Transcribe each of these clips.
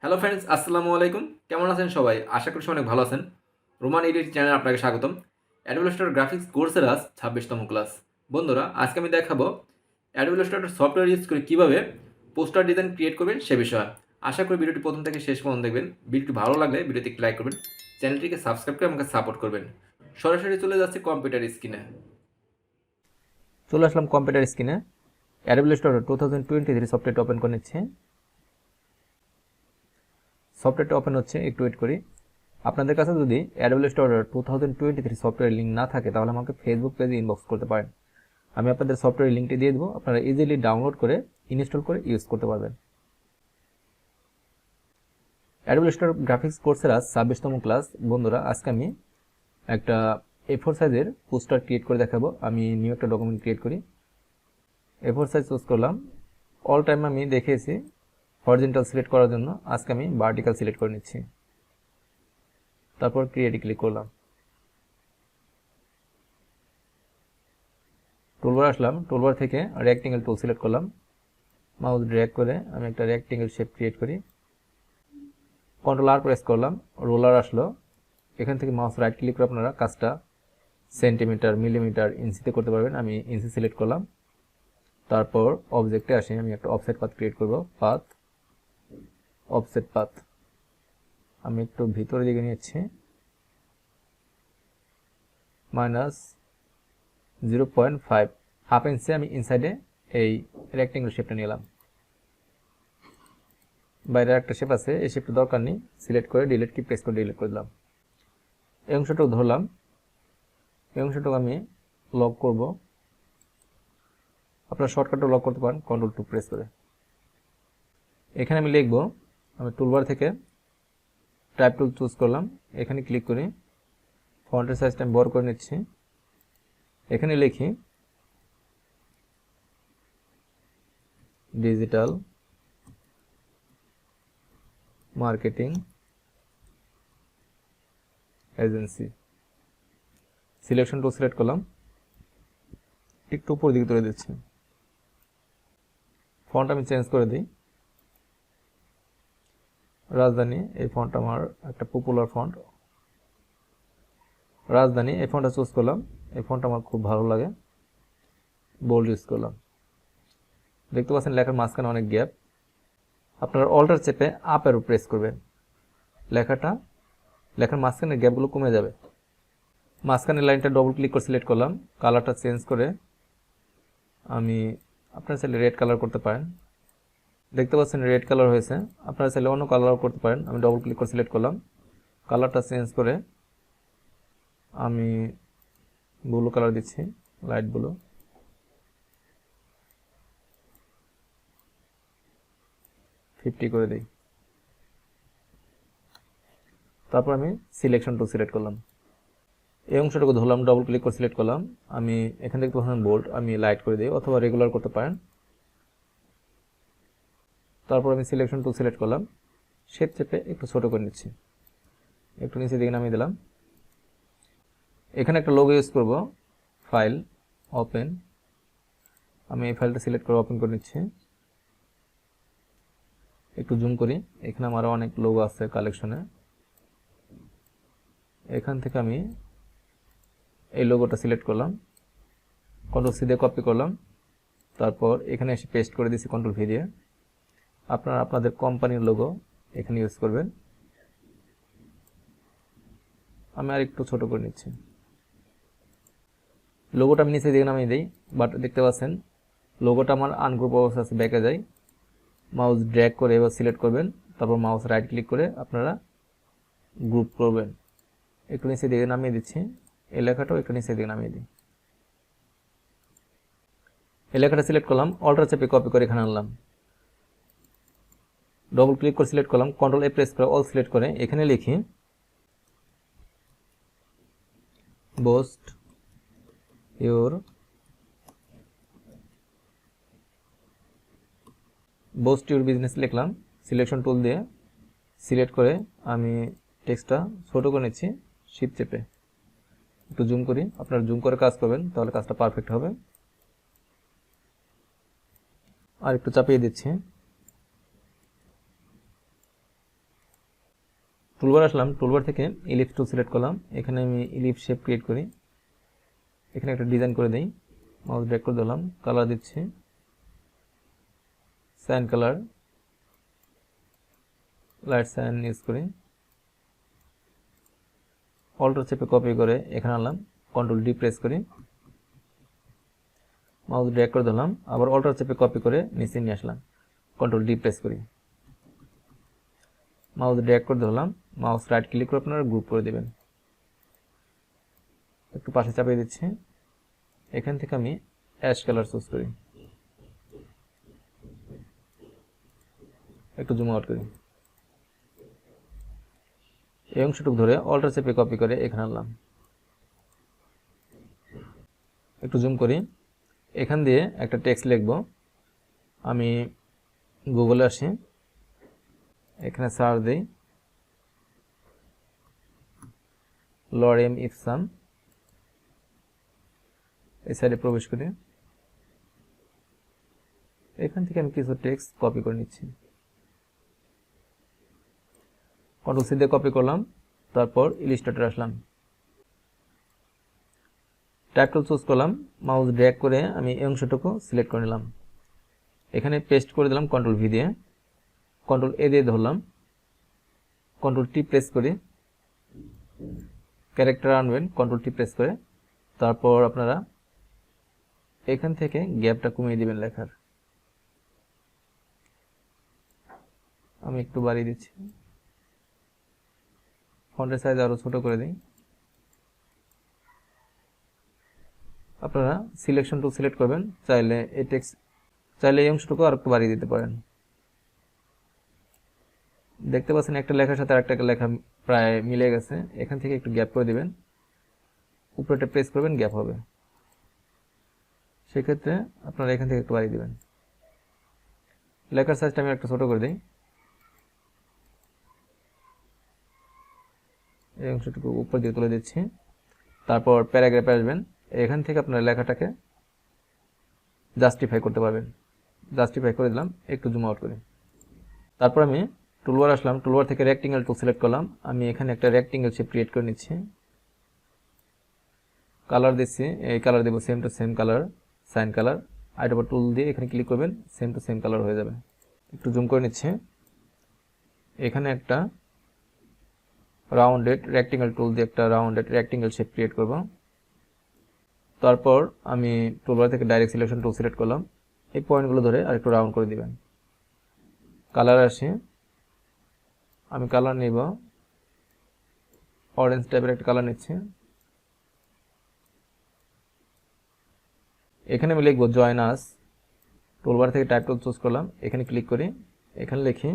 Hello friends, আসসালামু আলাইকুম। কেমন আছেন সবাই? আশা করছি অনেক ভালো আছেন। রোমান এডিট চ্যানেলে আপনাকে স্বাগতম। অ্যাডোবি ইলাস্ট্রেটর গ্রাফিক্স কোর্সের আজ 26তম ক্লাস। বন্ধুরা, আজকে আমি দেখাবো অ্যাডোবি ইলাস্ট্রেটর সফটওয়্যার ইউজ করে কীভাবে পোস্টার ডিজাইন ক্রিয়েট করবেন সে বিষয়ে। আশা করি ভিডিওটি প্রথম থেকে শেষ পর্যন্ত দেখবেন। ভিডিওটি ভালো লাগলে ভিডিওতে একটি লাইক করবেন, চ্যানেলটিকে সাবস্ক্রাইব করে আমাকে সাপোর্ট করবেন। সরাসরি চলে যাচ্ছে কম্পিউটার স্ক্রিনে। চলে আসলাম কম্পিউটার স্ক্রিনে। অ্যাডোবি ইলাস্ট্রেটর 2023 সফটওয়্যারটা ওপেন করে নিচ্ছে। সফটওয়্যারটা ওপেন হচ্ছে, একটু ওয়েট করি। আপনাদের কাছে যদি অ্যাডোবি ইলাস্ট্রেটর 2023 সফটওয়্যার লিঙ্ক না থাকে তাহলে আমাকে ফেসবুক পেজে ইনবক্স করতে পারেন। আমি আপনাদের সফটওয়্যার লিঙ্কটি দিয়ে দেবো, আপনারা ইজিলি ডাউনলোড করে ইনস্টল করে ইউজ করতে পারবেন। অ্যাডোবি ইলাস্ট্রেটর গ্রাফিক্স কোর্সের আজ 26তম ক্লাস। বন্ধুরা, আজকে আমি একটা A4 সাইজের পোস্টার ক্রিয়েট করে দেখাবো। আমি নিউ একটা ডকুমেন্ট ক্রিয়েট করি, A4 সাইজ চুজ করলাম। অল টাইম আমি দেখেছি হরিজন্টাল সিলেক্ট করার জন্য, আজকে আমি ভার্টিক্যাল সিলেক্ট করে নিচ্ছি। তারপর ক্রিয়েটে ক্লিক করলাম, টুলবার আসলাম, টুলবার থেকে রেক্টেঙ্গেল টুল সিলেক্ট করলাম, মাউস ড্র্যাগ করে আমি একটা রেক্টেঙ্গেল শেপ ক্রিয়েট করি। কন্ট্রোল আর প্রেস করলাম, রোলার আসলো। এখান থেকে মাউস রাইট ক্লিক করে আপনারা কাজটা সেন্টিমিটার, মিলিমিটার, ইঞ্চিতে করতে পারবেন। আমি ইঞ্চি সিলেক্ট করলাম। তারপর অবজেক্টে আসি, আমি একটা অফসেট পাথ ক্রিয়েট করব। পাথ, অফসেট পাথ আমি একটু ভিতরের দিকে নিচ্ছি, -0.5, হাফ ইঞ্চি আমি ইনসাইডে এই রেক্টেঙ্গেল শেপটা নিলাম। বাইরে একটা শেপ আছে, এই শেপটা দরকার নেই, সিলেক্ট করে ডিলিট কি প্রেস করে ডিলিট করে দিলাম। এই অংশটুকু ধরলাম, এই অংশটুকু আমি লক করব। আপনারা শর্টকাটও লক করতে পারেন Ctrl+2 প্রেস করে। এখানে আমি লিখব, আমি টুলবার থেকে টাইপ টুল চুজ করলাম, এখানে ক্লিক করি, ফন্টের সাইজটা আমি বড় করে নিচ্ছি। এখানে লিখি digital marketing agency. Selection tool select করলাম, একটু উপর দিকে তুলে দিচ্ছি। ফন্ট আমি চেঞ্জ করে দিই, রাজধানী। এই ফন্ট আমার একটা পপুলার ফন্ট, রাজধানী। এই ফন্টটা চুজ করলাম, এই ফন্ট আমার খুব ভালো লাগে, বোল্ড ইউজ করলাম। দেখতে পাচ্ছেন লেখার মাঝখানে অনেক গ্যাপ। আপনারা অল্টার চেপে আপ অ্যারো প্রেস করবেন, লেখার মাঝখানে গ্যাপগুলো কমে যাবে। মাঝখানে লাইনটা ডবল ক্লিক করে সিলেক্ট করলাম, কালারটা চেঞ্জ করে আমি, আপনারা চাইলে রেড কালার করতে পারেন। দেখতে পাচ্ছেন রেড কালার হয়েছে, আপনারা চাইলে অন্য কালারও করতে পারেন। আমি ডবল ক্লিক করে সিলেক্ট করলাম, কালারটা চেঞ্জ করে আমি ব্লু কালার দিচ্ছি, লাইট ব্লু। করে দিই। তারপর আমি সিলেকশন টুল সিলেক্ট করলাম, এই অংশটুকু ধরলাম, ডবল ক্লিক করে সিলেক্ট করলাম। আমি এখান থেকে তখন বোল্ড, আমি লাইট করে দিই অথবা রেগুলার করতে পারেন। তারপর আমি সিলেকশন টুল সিলেক্ট করলাম, শেপ চেপে একটু ছোট করে নিচ্ছি, একটু নিচে দিকে নামিয়ে দিলাম। এখানে একটা লোগো ইউজ করব, ফাইল, ওপেন। আমি এই ফাইলটা সিলেক্ট করে ওপেন করে নিচ্ছি। একটু জুম করি, এখানে আমার অনেক লোগো আছে কালেকশনে। এখান থেকে আমি এই লোগোটা সিলেক্ট করলাম, Ctrl+C দিয়ে কপি করলাম। তারপর এখানে এসে পেস্ট করে দিচ্ছি Ctrl+V দিয়ে। আপনারা আপনাদের কোম্পানির লোগো এখানে ইউজ করবেন। আমি আর একটু ছোট করে নিচ্ছি। লোগোটা আমি নিচে দিকে নামিয়ে দিই, বাট দেখতে পাচ্ছেন লোগোটা আমার আনগ্রুপ অবস্থা আছে, ব্যাকে যাই, মাউস ড্র্যাগ করে এবার সিলেক্ট করবেন। তারপর মাউস রাইট ক্লিক করে আপনারা গ্রুপ করবেন। একটু নিচে দিকে নামিয়ে দিচ্ছি, এই লেখাটাও একটু নিচে দিকে নামিয়ে দিই। এই লেখাটা সিলেক্ট করলাম, অল্টার চেপে কপি করে এখানে আনলাম, ডবল ক্লিক করে সিলেক্ট করলাম, Ctrl+A প্রেস করে অল সিলেক্ট করে এখানে লিখি boast your বিজনেস লিখলাম। সিলেকশন টুল দিয়ে সিলেক্ট করে আমি টেক্সটটা ছোট করে নিচ্ছি, শিফট চেপে একটু জুম করি। আপনারা জুম করে কাজ করবেন, তাহলে কাজটা পারফেক্ট হবে। আর একটু চাপিয়ে দিচ্ছি। টুলবার আসলাম, টুলবার থেকে ইলিপস টুল সিলেক্ট করলাম, এখানে আমি ইলিপস শেপ ক্রিয়েট করি, এখানে একটা ডিজাইন করে দিই, মাউস ড্র্যাগ করে দিলাম, কালার দিচ্ছি cyan colour, light cyan use করি, অল্টার চেপে কপি করে এখানে আনলাম, কন্ট্রোল ডি প্রেস করি, মাউস ড্র্যাগ করে দিলাম, আবার অল্টার চেপে কপি করে নিচে নিয়ে আসলাম, কন্ট্রোল ডি প্রেস করি, মাউস ড্র্যাগ করে ধরলাম, মাউস রাইট ক্লিক করে আপনারা গ্রুপ করে দেবেন, একটু পাশে চাপিয়ে দিচ্ছি, এখান থেকে আমি অ্যাশ কালার চুজ করি, একটু জুম আউট করি, এই অংশটুকু ধরে অল্টার চেপে কপি করে এখানে আনলাম, একটু জুম করি, এখান দিয়ে একটা টেক্সট লিখব, আমি গুগলে আসি, এখানে সার্চ দিই লরেম ইপসাম, এই সাইডে প্রবেশ করি, এখান থেকে আমি কিছু টেক্সট কপি করে নিচ্ছি, কন্ট্রোল সি দিয়ে কপি করলাম, তারপর ইলিস্ট্রেটর আসলাম, টাইপ টুল চুজ করলাম, মাউস ড্র্যাগ করে আমি এই অংশটুকু সিলেক্ট করে নিলাম, এখানে পেস্ট করে দিলাম কন্ট্রোল ভি দিয়ে, কন্ট্রোল এ দিয়ে ধরলাম, কন্ট্রোল টি প্রেস করি, ক্যারেক্টার আনবেন কন্ট্রোল টি প্রেস করে, তারপর আপনারা এখান থেকে গ্যাপটা কমিয়ে দিবেন লেখার, আমি একটু বাড়িয়ে দিচ্ছি, ফন্টের সাইজ আরো ছোট করে দিই, আপনারা সিলেকশন টুল সিলেক্ট করবেন, চাইলে এই টেক্সট চাইলে এই অংশটুকু আর একটু বাড়িয়ে দিতে পারেন, দেখতে পাচ্ছেন একটা লেখার সাথে আরেকটা লেখা প্রায় মিলে গেছে, এখান থেকে একটু গ্যাপ করে দিবেন, উপরেটা প্রেস করবেন গ্যাপ হবে, সেক্ষেত্রে আপনারা এখান থেকে একটু বাড়িয়ে দিবেন, লেখার সাইজটা আমি একটু ছোট করে দিই, এই অংশটুকু উপর দিয়ে তুলে দিচ্ছি, তারপর প্যারাগ্রাফে আসবেন, এখান থেকে আপনার লেখাটাকে জাস্টিফাই করতে পারবেন, জাস্টিফাই করে দিলাম, একটু জুম আউট করি, তারপর আমি টুলবার আসলাম, টুলবার থেকে রেক্টেঙ্গেল টুল সিলেক্ট করলাম, আমি এখানে একটা রেক্টেঙ্গেল শেপ ক্রিয়েট করে নিচ্ছি, কালার দিচ্ছি, এই কালার দেবো same to same colour, cyan colour, আইডোবা টুল দিয়ে এখানে ক্লিক করবেন, সেম টু সেম কালার হয়ে যাবে, একটু জুম করে নিচ্ছি, এখানে একটা রাউন্ডেড রেক্টেঙ্গেল টুল দিয়ে একটা রাউন্ডেড রেক্টেঙ্গেল শেপ ক্রিয়েট করব, তারপর আমি টুলবার থেকে ডাইরেক্ট সিলেকশন টুল সিলেক্ট করলাম, এই পয়েন্টগুলো ধরে আরেকটু রাউন্ড করে দিবেন, কালার আসে, আমি কালার নিব অরেঞ্জ টাইপের একটা কালার নিচ্ছি, এখানে আমি লিখবো জয়েন আস, টুলবার থেকে টাইপ টুল চুজ করলাম, এখানে ক্লিক করি, এখানে লিখি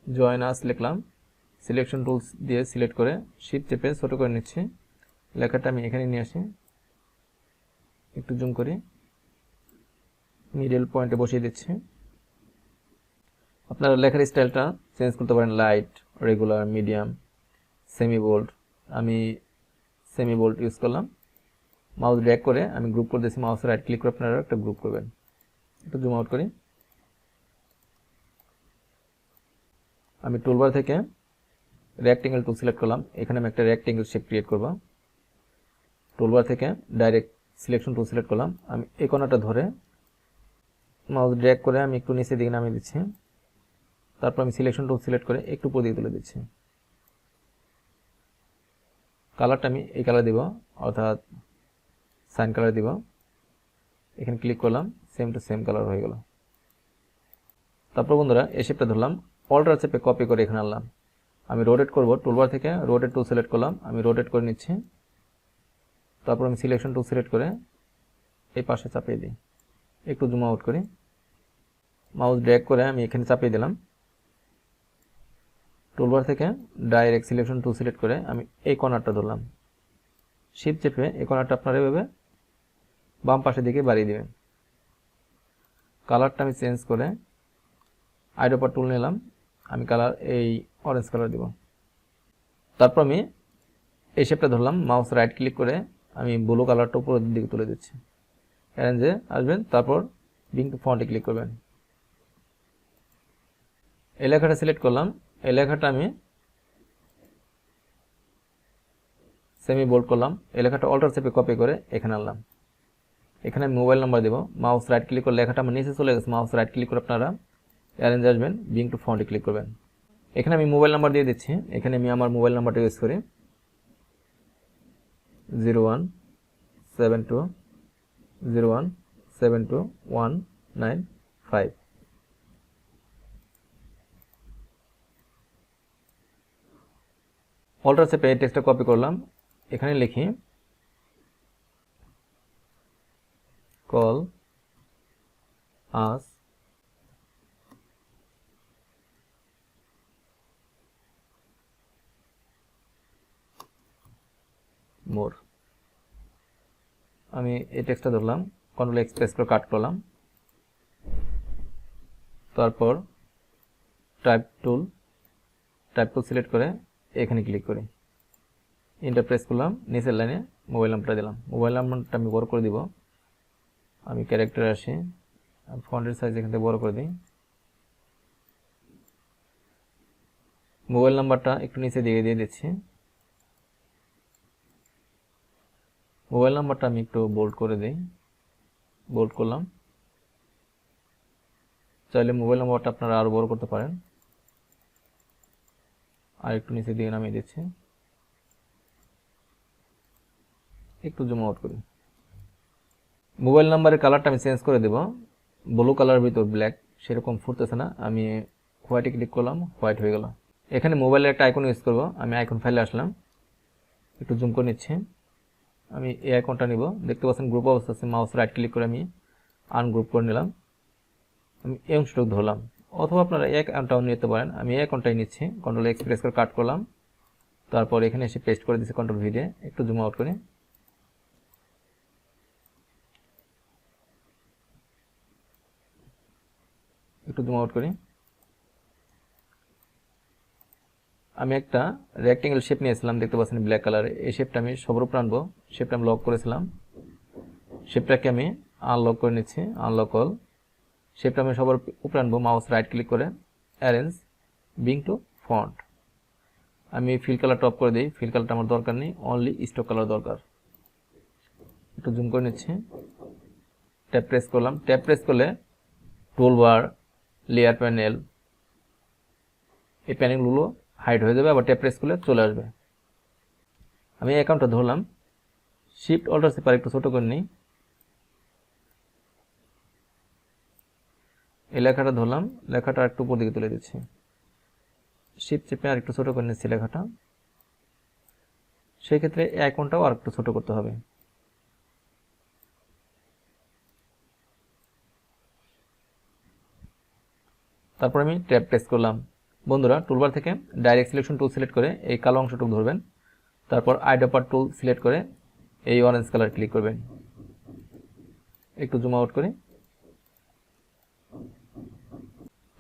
জয়েন আস লিখলাম, সিলেকশন টুলস দিয়ে সিলেক্ট করে শিফট চেপে ছোট করে নিচ্ছি, লেখাটা আমি এখানে নিয়ে আসি, একটু জুম করি, মিডল পয়েন্টে বসিয়ে দিচ্ছি, আপনারা লেখার স্টাইলটা চেঞ্জ করতে পারেন, light, regular, medium, semi bold, আমি সেমি বোল্ড ইউজ করলাম, মাউস ড্র্যাগ করে আমি গ্রুপ করে দিচ্ছি, মাউস রাইট ক্লিক করে আপনারা একটা গ্রুপ করবেন, একটু জুম আউট করি, আমি টুলবার থেকে রেক্টেঙ্গেল টুল সিলেক্ট করলাম, এখানে আমি একটা রেক্টেঙ্গেল শেপ ক্রিয়েট করব, টুলবার থেকে ডাইরেক্ট সিলেকশন টুল সিলেক্ট করলাম, আমি এই কোণাটা ধরে মাউস ড্র্যাগ করে আমি একটু নিচের দিকে নামিয়ে দিচ্ছি, তারপর আমি সিলেকশন টুল সিলেক্ট করে একটু উপর দিকে তুলে দিচ্ছি, কালারটা আমি এই কালার দিব, অর্থাৎ সাইন কালার দিব, এখানে ক্লিক করলাম, সেম টু সেম কালার হয়ে গেল, তারপর বন্ধুরা এই শেপটা ধরলাম, অল্টার চেপে কপি করে এখানে আনলাম, আমি রোটেট করব, টুলবার থেকে রোটেট টুল সিলেক্ট করলাম, আমি রোটেট করে নিচ্ছি, তারপর আমি সিলেকশন টুল সিলেক্ট করে এই পাশে চাপিয়ে দিই, একটু জুম আউট করি, মাউস ড্র্যাগ করে আমি এখানে চাপিয়ে দিলাম, টুলবার থেকে ডাইরেক্ট সিলেকশন টুল সিলেক্ট করে আমি এই কর্নারটা ধরলাম, শিফট চেপে এই কর্নারটা আপনারা এভাবে বাম পাশের দিকে বাড়িয়ে দিবেন, কালারটা আমি চেঞ্জ করে আইডোবা টুল নিলাম, আমি কালার এই অরেঞ্জ কালার দিব, তারপর আমি এই শেপটা ধরলাম, মাউস রাইট ক্লিক করে আমি ব্লু কালারটা উপরের দিকে তুলে দিচ্ছি, অ্যারেঞ্জে আসবেন, তারপর বিং টু ফন্টে ক্লিক করবেন। এই লেখাটা সিলেক্ট করলাম, এই লেখাটা আমি সেমি বোল্ড করলাম, এই লেখাটা অল্টার চেপে কপি করে এখানে আনলাম। এখানে আমি মোবাইল নাম্বার দেবো, মাউস রাইট ক্লিক করে লেখাটা আমার নিচে চলে গেছে, মাউস রাইট ক্লিক করে আপনারা অ্যারেঞ্জ আসবেন, বিং টু ফন্টে ক্লিক করবেন। এখানে আমি মোবাইল নাম্বার দিয়ে দিচ্ছি, এখানে আমি আমার মোবাইল নাম্বারটা ইউজ করি 0172017219 অল্টার চেপে এই টেক্সটটা কপি করলাম, এখানে লিখি কল আস মোর। আমি এই টেক্সটটা ধরলাম, কন্ট্রোল এক্স প্রেস করে কাট করলাম, তারপর টাইপ টুল সিলেক্ট করে এখানে ক্লিক করি, এন্টার প্রেস করলাম, নিচের লাইনে মোবাইল নাম্বারটা দিলাম। মোবাইল নাম্বারটা আমি বড় করে দিব, আমি ক্যারেক্টারে আসি, ফন্টের সাইজ এখান থেকে বড় করে দিই। মোবাইল নাম্বারটা একটু নিচে দিকে দিয়ে দিচ্ছি, মোবাইল নাম্বারটা আমি একটু বোল্ড করে দিই, বোল্ড করলাম। চাইলে মোবাইল নাম্বারটা আপনারা আরো বড় করতে পারেন, আর একটু নিচে দিকে নামিয়ে দিচ্ছি, একটু জুম আউট করি। মোবাইল নাম্বারের কালারটা আমি চেঞ্জ করে দেব, ব্লু কালারের ভিতর ব্ল্যাক সেরকম ফুটতেছে না, আমি হোয়াইটে ক্লিক করলাম, হোয়াইট হয়ে গেল। এখানে মোবাইলের একটা আইকন ইউজ করব, আমি আইকন ফাইলে আসলাম, একটু জুম করে নিচ্ছি, আমি এই আইকনটা নিব, দেখতে পাচ্ছেন গ্রুপ অবস্থা আছে, মাউস রাইট ক্লিক করে আমি আনগ্রুপ করে নিলাম, আমি এই অংশটুকু ধরলাম, অথবা আপনারা এক আইকনটাও নিতে পারেন, আমি এই আইকনটাই নিচ্ছি, কন্ট্রোল এক্স প্রেস করে কাট করলাম, তারপর এখানে এসে পেস্ট করে দিচ্ছি কন্ট্রোল ভি দিয়ে, একটু জুম আউট করি, একটু জুম আউট করি। আমি একটা রেক্টেঙ্গেল শেপ নিয়েছিলাম, দেখতে পাচ্ছেন ব্ল্যাক কালারে, এই শেপটা আমি সবার উপর আনবো, শেপটা আমি লক করেছিলাম, শেপটাকে আমি আনলক করে নিচ্ছি, আনলক অল। শেপটা আমি সবার উপরে আনবো, মাউস রাইট ক্লিক করে অ্যারেঞ্জ বিং টু ফন্ট। আমি ফিল কালারটা অফ করে দিই, ফিল কালারটা আমার দরকার নেই, অনলি স্টক কালার দরকার। একটু জুম করে নিচ্ছি, ট্যাপ প্রেস করলাম, ট্যাপ প্রেস করলে টুলবার, লেয়ার প্যানেল, এই প্যানেলগুলো হাইড হয়ে যাবে, আবার ট্যাপ প্রেস করলে চলে আসবে। আমি অ্যাকাউন্টটা ধরলাম, শিফট অল্টার চেপে একটু ছোট করে নিই, এই লেখাটা ধরলাম, লেখাটা একটু উপর দিকে তুলে দিচ্ছি, শিফট চেপে আর একটু ছোট করে নিচ্ছি লেখাটা, সেই ক্ষেত্রে এই আইকনটাও আর একটু ছোট করতে হবে। তারপর আমি ট্যাব প্রেস করলাম। বন্ধুরা, টুলবার থেকে ডাইরেক্ট সিলেকশন টুল সিলেক্ট করে এই কালো অংশটুকু ধরবেন, তারপর আইড্রপার টুল সিলেক্ট করে এই অরেঞ্জ কালার ক্লিক করবেন, একটু জুম আউট করি।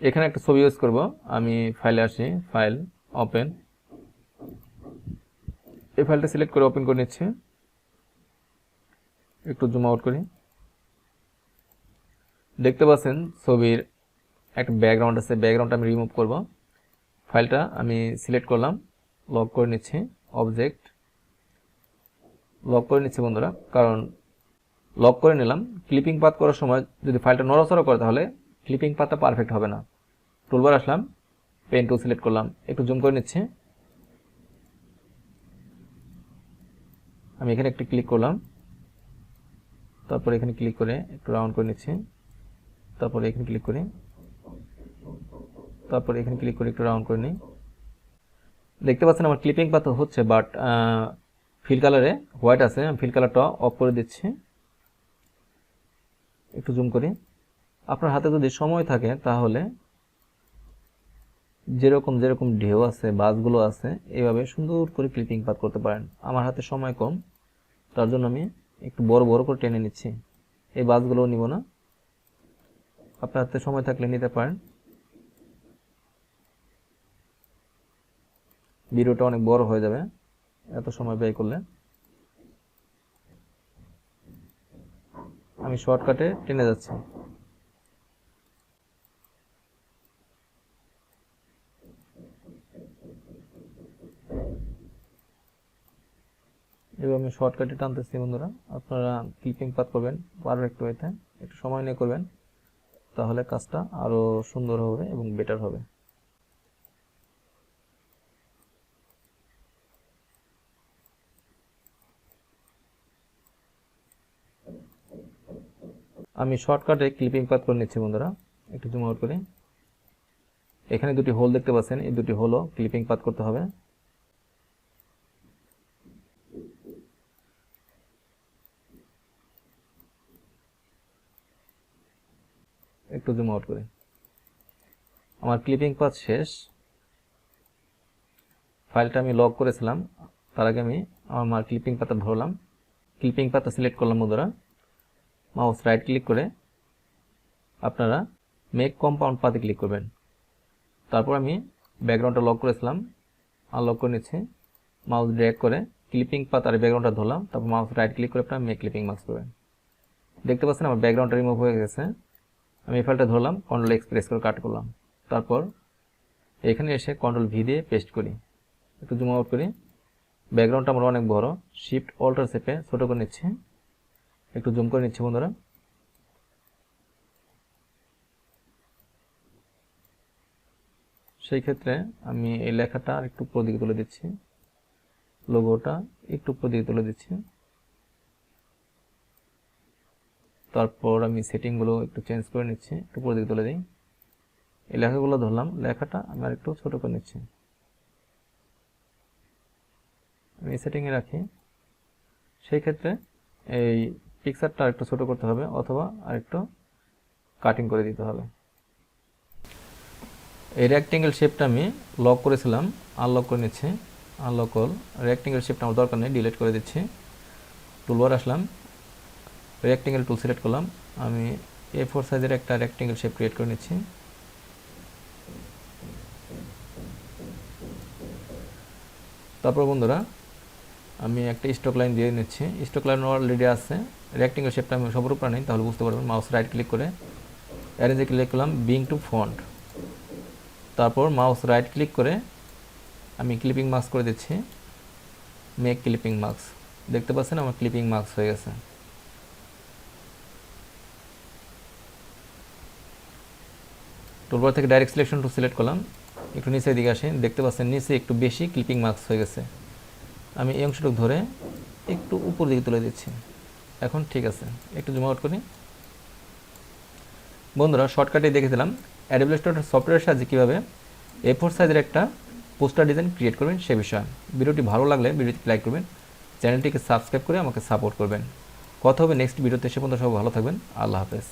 এখানে একটা ছবি ইউজ করব, আমি ফাইলে আসি, ফাইল, ওপেন, এই ফাইলটা সিলেক্ট করে ওপেন করে নিচ্ছি, একটু জুম আউট করি। দেখতে পাচ্ছেন ছবির একটা ব্যাকগ্রাউন্ড আছে, ব্যাকগ্রাউন্ডটা আমি রিমুভ করব, ফাইলটা আমি সিলেক্ট করলাম, লক করে নিচ্ছি, অবজেক্ট লক করে নিচ্ছি বন্ধুরা, কারণ লক করে নিলাম, ক্লিপিং পাথ করার সময় যদি ফাইলটা নড়াচড়া করে তাহলে ক্লিপিং পাথটা পারফেক্ট হবে না। টুলবার আসলাম, পেন টুল সিলেক্ট করলাম, একটু জুম করে নিচ্ছি, আমি এখানে একটু ক্লিক করলাম, তারপর এখানে ক্লিক করে একটু রাউন্ড করে নিচ্ছি, তারপরে এখানে ক্লিক করি, তারপরে এখানে ক্লিক করে একটু রাউন্ড করে নিই। দেখতে পাচ্ছেন আমার ক্লিপিং পাথ হচ্ছে, বাট ফিল কালারে হোয়াইট আছে, আমি ফিল কালারটা অফ করে দিচ্ছি, একটু জুম করি। আপনার হাতে যদি সময় থাকে তাহলে যেরকম যেরকম ঢেউ আছে, বাসগুলো আছে, এইভাবে সুন্দর করে ক্লিপিং পাথ করতে পারেন। আমার হাতে সময় কম, তার জন্য আমি একটু বড় বড় করে টেনে নিচ্ছি, এই বাসগুলোও নিব না, আপনার হাতে সময় থাকলে নিতে পারেন। ভিডিওটা অনেক বড় হয়ে যাবে এত সময় ব্যয় করলে, আমি শর্টকাটে টেনে যাচ্ছি। এবার আমি শর্টকাটে টানতেছি বন্ধুরা, আপনারা ক্লিপিং পাথ করবেন পারফেক্ট ওয়েতে, একটু সময় নিয়ে করবেন, তাহলে কাজটা আরও সুন্দর হবে এবং বেটার হবে। আমি শর্টকাটে ক্লিপিং পাথ করে নিচ্ছি বন্ধুরা, একটু জুম আউট করি। এখানে দুটি হোল দেখতে পাচ্ছেন, এই দুটি হোলও ক্লিপিং পাথ করতে হবে। একটু জুম আউট করি। আমার ক্লিপিং পাথ শেষ। ফাইলটা আমি লক করেছিলাম, তার আগে আমি আমার ক্লিপিং পাথ ধরলাম, ক্লিপিং পাথ সিলেক্ট করলাম বন্ধুরা। মাউস রাইট ক্লিক করে আপনারা মেক কম্পাউন্ড পাথে ক্লিক করবেন। তারপর আমি ব্যাকগ্রাউন্ডটা লক করেছিলাম, আনলক করে নিচ্ছি। মাউস ড্র্যাগ করে ক্লিপিং পাথ আর ব্যাকগ্রাউন্ডটা ধরলাম, তারপর মাউস রাইট ক্লিক করে আপনারা মেক ক্লিপিং মাস্ক করবেন। দেখতে পাচ্ছেন আমার ব্যাকগ্রাউন্ডটা রিমুভ হয়ে গেছে। আমি এই ফাইলটা ধরলাম, কন্ট্রোল এক্স প্রেস করে কাট করলাম। তারপর এখানে এসে কন্ট্রোল ভি দিয়ে পেস্ট করি। একটু জুম আউট করি। ব্যাকগ্রাউন্ডটা আমার অনেক বড়, শিফট অল্টার চেপে ছোটো করে নিচ্ছি, একটু জুম করে নিচ্ছি বন্ধুরা। সেই ক্ষেত্রে আমি এই লেখাটা আর একটু উপর দিকে তুলে দিচ্ছি, লোগোটা একটু উপর দিকে তুলে দিচ্ছি। তারপর আমি সেটিংগুলো একটু চেঞ্জ করে নিচ্ছি, একটু উপর দিকে তুলে দিই। এই লেখাগুলো ধরলাম, লেখাটা আমি আর একটু ছোটো করে নিচ্ছি, আমি সেটিংয়ে রাখি। সেই ক্ষেত্রে এই পিকচারটা আরেকটু ছোটো করতে হবে, অথবা আরেকটু কাটিং করে দিতে হবে। এই রেক্টেঙ্গেল শেপটা আমি লক করেছিলাম, আনলক করে নিচ্ছি। আনলক অল, রেক্টেঙ্গেল শেপটা আমার দরকার নেই, ডিলিট করে দিচ্ছি। টুলবার আসলাম, রেক্টেঙ্গেল টুল সিলেক্ট করলাম। আমি A4 সাইজের একটা রেক্টেঙ্গেল শেপ ক্রিয়েট করে নিচ্ছি। তারপর বন্ধুরা আমি একটা স্টক লাইন দিয়ে নিচ্ছি। স্টক লাইন অলরেডি আছে, রেক্টেঙ্গেল শেপটা আমি সবার উপরে নেই, তাহলে বুঝতে পারবেন। মাউস রাইট ক্লিক করে অ্যারেঞ্জে ক্লিক করলাম, বিং টু ফন্ট। তারপর মাউস রাইট ক্লিক করে আমি ক্লিপিং মাস্ক করে দিচ্ছি, মেক ক্লিপিং মাস্ক। দেখতে পাচ্ছেন আমার ক্লিপিং মাস্ক হয়ে গেছে। টুলবার থেকে ডাইরেক্ট সিলেকশন টু সিলেক্ট করলাম, একটু নিচের দিকে আসি, দেখতে পাচ্ছেন নিচে একটু বেশি ক্লিপিং মাস্ক হয়ে গেছে। আমি এই অংশটুকু ধরে একটু উপর দিকে তুলে দিচ্ছি। এখন ঠিক আছে, একটু জুম আউট করি। বন্ধুরা শর্টকাটে দেখে দিলাম অ্যাডোবি ইলাস্ট্রেটর সফটওয়্যারের সাহায্যে কীভাবে A4 সাইজের একটা পোস্টার ডিজাইন ক্রিয়েট করবেন সে বিষয়ে। ভিডিওটি ভালো লাগলে ভিডিওটি লাইক করবেন, চ্যানেলটিকে সাবস্ক্রাইব করে আমাকে সাপোর্ট করবেন। কথা হবে নেক্সট ভিডিওতে, সে পর্যন্ত সবাই ভালো থাকবেন। আল্লাহ হাফেজ।